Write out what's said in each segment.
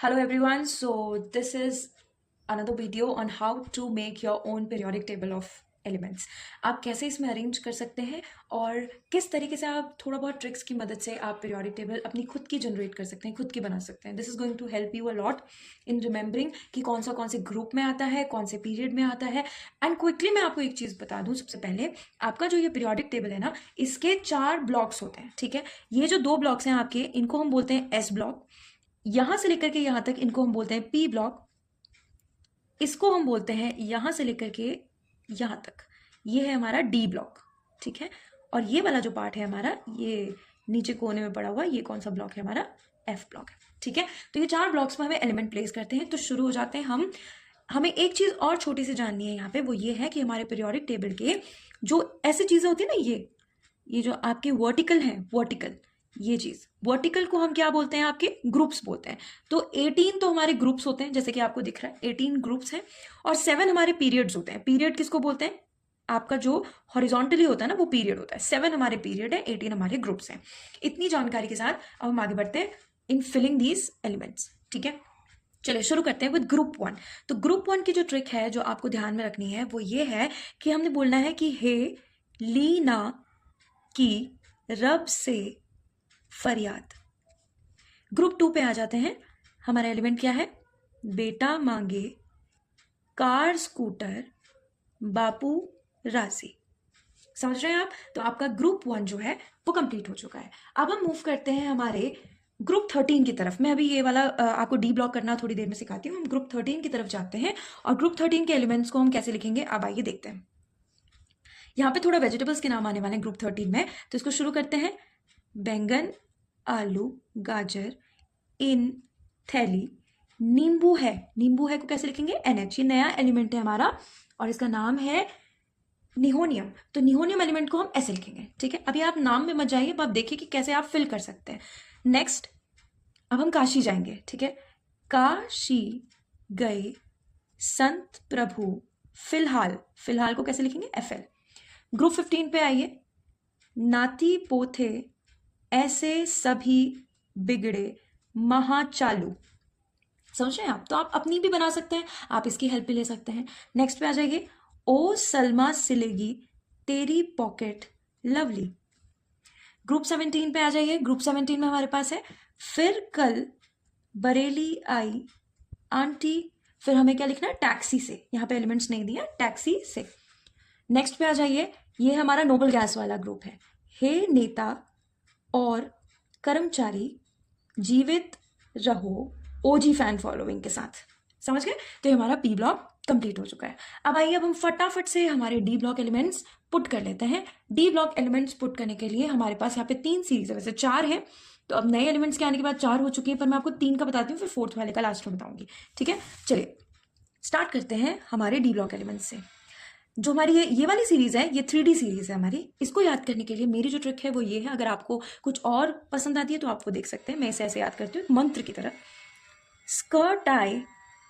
Hello everyone, so this is another video on how to make your own periodic table of elements. आप कैसे इसमें arrange कर सकते हैं और किस तरीके से आप थोड़ा बहुत ट्रिक्स की मदद से आप पीरियोडिक टेबल अपनी खुद की जनरेट कर सकते हैं, खुद की बना सकते हैं. This is going to help you a lot in remembering कि कौन से ग्रुप में आता है, कौन से पीरियड में आता है. एंड क्विकली मैं आपको एक चीज़ बता दूं. सबसे पहले आपका जो ये पीरियोडिक टेबल है ना, इसके 4 ब्लॉक्स होते हैं. ठीक है, ये जो 2 ब्लॉक्स हैं आपके, इनको हम बोलते हैं एस ब्लॉक. यहां से लेकर के यहां तक इनको हम बोलते हैं पी ब्लॉक. इसको हम बोलते हैं यहां से लेकर के यहां तक, ये है हमारा डी ब्लॉक. ठीक है, और ये वाला जो पार्ट है हमारा, ये नीचे कोने में पड़ा हुआ, ये कौन सा ब्लॉक है हमारा? एफ ब्लॉक है. ठीक है, तो ये 4 ब्लॉक्स में हमें एलिमेंट प्लेस करते हैं. तो शुरू हो जाते हैं हम. हमें एक चीज और छोटी सी जाननी है यहाँ पे, वो ये है कि हमारे पीरियोडिक टेबल के जो ऐसी चीजें होती है ना, ये जो आपके वर्टिकल है, वर्टिकल, ये चीज वर्टिकल को हम क्या बोलते हैं? आपके ग्रुप्स बोलते हैं. तो 18 तो हमारे ग्रुप्स होते हैं, जैसे कि आपको दिख रहा है 18 ग्रुप्स हैं. और 7 हमारे पीरियड्स होते हैं. पीरियड किसको बोलते हैं? आपका जो हॉरिजॉन्टली होता है ना, वो पीरियड होता है. 7 हमारे पीरियड है, 18 हमारे ग्रुप्स हैं. इतनी जानकारी के साथ अब हम आगे बढ़ते हैं इन फिलिंग दीज एलिमेंट्स. ठीक है, चलिए शुरू करते हैं विद ग्रुप 1. तो ग्रुप 1 की जो ट्रिक है जो आपको ध्यान में रखनी है, वो ये है कि हमने बोलना है कि हे लीना की रब से फरियाद. ग्रुप 2 पे आ जाते हैं. हमारा एलिमेंट क्या है? बेटा मांगे कार स्कूटर बापू राजी. समझ रहे हैं आप? तो आपका ग्रुप 1 जो है वो कंप्लीट हो चुका है. अब हम मूव करते हैं हमारे ग्रुप 13 की तरफ. मैं अभी ये वाला आपको डी ब्लॉक करना थोड़ी देर में सिखाती हूँ. हम ग्रुप 13 की तरफ जाते हैं और ग्रुप 13 के एलिमेंट्स को हम कैसे लिखेंगे, अब आइए देखते हैं. यहाँ पे थोड़ा वेजिटेबल्स के नाम आने वाले हैं ग्रुप 13 में, तो इसको शुरू करते हैं. बैंगन, आलू, गाजर, इन, थैली, नींबू है. नींबू है को कैसे लिखेंगे? NH. ये नया एलिमेंट है हमारा और इसका नाम है निहोनियम. तो निहोनियम एलिमेंट को हम ऐसे लिखेंगे. ठीक है, अभी आप नाम में मत जाइए, अब आप देखिए कि कैसे आप फिल कर सकते हैं. नेक्स्ट, अब हम काशी जाएंगे. ठीक है, काशी गए संत प्रभु फिलहाल. फिलहाल को कैसे लिखेंगे? FL. ग्रुप 15 पे आइए. नाती पोथे ऐसे सभी बिगड़े महाचालू. समझ रहे हैं आप? तो आप अपनी भी बना सकते हैं, आप इसकी हेल्प भी ले सकते हैं. नेक्स्ट पे आ जाइए. ओ सलमा सिलेगी तेरी पॉकेट लवली. ग्रुप 17 पे आ जाइए. ग्रुप 17 में हमारे पास है फिर कल बरेली आई आंटी. फिर हमें क्या लिखना है? टैक्सी से. यहाँ पे एलिमेंट्स नहीं दिया, टैक्सी से. नेक्स्ट पे आ जाइए. ये हमारा नोबल गैस वाला ग्रुप है. हे नेता और कर्मचारी जीवित रहो ओजी फैन फॉलोइंग के साथ. समझ गए? तो ये हमारा पी ब्लॉक कंप्लीट हो चुका है. अब आइए, अब हम फटाफट से हमारे डी ब्लॉक एलिमेंट्स पुट कर लेते हैं. डी ब्लॉक एलिमेंट्स पुट करने के लिए हमारे पास यहाँ पे 3 सीरीज है, वैसे 4 है. तो अब नए एलिमेंट्स के आने के बाद 4 हो चुके हैं, पर मैं आपको 3 का बताती हूँ, फिर 4th वाले का लास्ट में बताऊंगी. ठीक है, चलिए स्टार्ट करते हैं हमारे डी ब्लॉक एलिमेंट्स से. जो हमारी ये वाली सीरीज है, ये 3D सीरीज है हमारी. इसको याद करने के लिए मेरी जो ट्रिक है वो ये है. अगर आपको कुछ और पसंद आती है तो आप वो देख सकते हैं. मैं इसे ऐसे याद करती हूँ मंत्र की तरह. स्कर्ट आई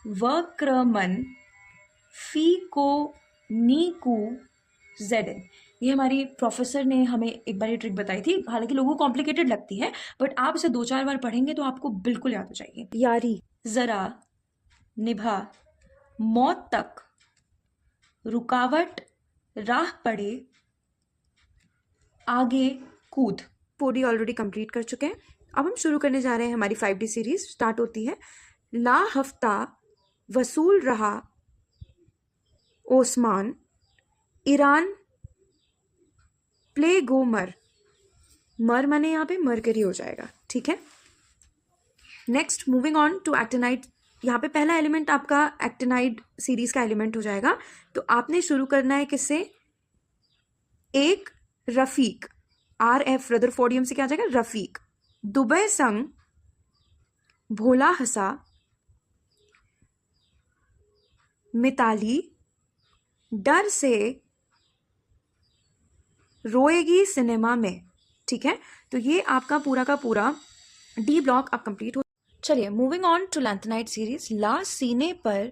वक्रमन फीको नीकू जेडन. ये हमारी प्रोफेसर ने हमें एक बार ये ट्रिक बताई थी. हालांकि लोगों को कॉम्प्लिकेटेड लगती है, बट आप इसे 2-4 बार पढ़ेंगे तो आपको बिल्कुल याद हो जाएगी. यारी जरा निभा मौत तक रुकावट राह पड़े आगे कूद. 4D ऑलरेडी कंप्लीट कर चुके हैं. अब हम शुरू करने जा रहे हैं. हमारी 5D सीरीज स्टार्ट होती है. ला हफ्ता वसूल रहा ओस्मान ईरान प्ले गो मर. मर माने यहाँ पे मरकरी हो जाएगा. ठीक है, next moving on to actinide. यहाँ पे पहला एलिमेंट आपका एक्टिनाइड सीरीज का एलिमेंट हो जाएगा. तो आपने शुरू करना है किससे? एक रफीक. RF रदरफोर्डियम से क्या आ जाएगा? रफीक. दुबई संग भोला हंसा मिताली डर से रोएगी सिनेमा में. ठीक है, तो ये आपका पूरा का पूरा डी ब्लॉक अब कंप्लीट हो. चलिए मूविंग ऑन टू लैंथनाइट सीरीज. ला सीने पर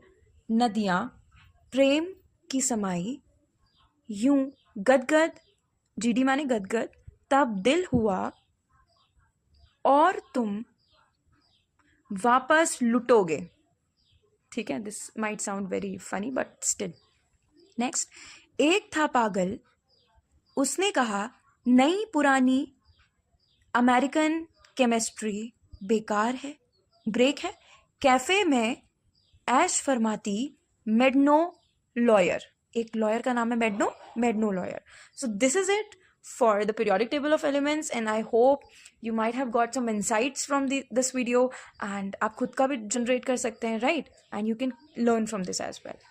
नदियां प्रेम की समाई यूं गदगद. GD माने गदगद. तब दिल हुआ और तुम वापस लुटोगे। ठीक है, this might sound very funny but still. Next, एक था पागल, उसने कहा नई पुरानी अमेरिकन केमिस्ट्री बेकार है। ब्रेक है, कैफे में ऐश फरमाती मेडनो लॉयर। एक लॉयर का नाम है मेडनो lawyer. So this is it for the periodic table of elements, and I hope you might have got some insights from this video, and आप खुद का भी generate कर सकते हैं, right? And you can learn from this as well.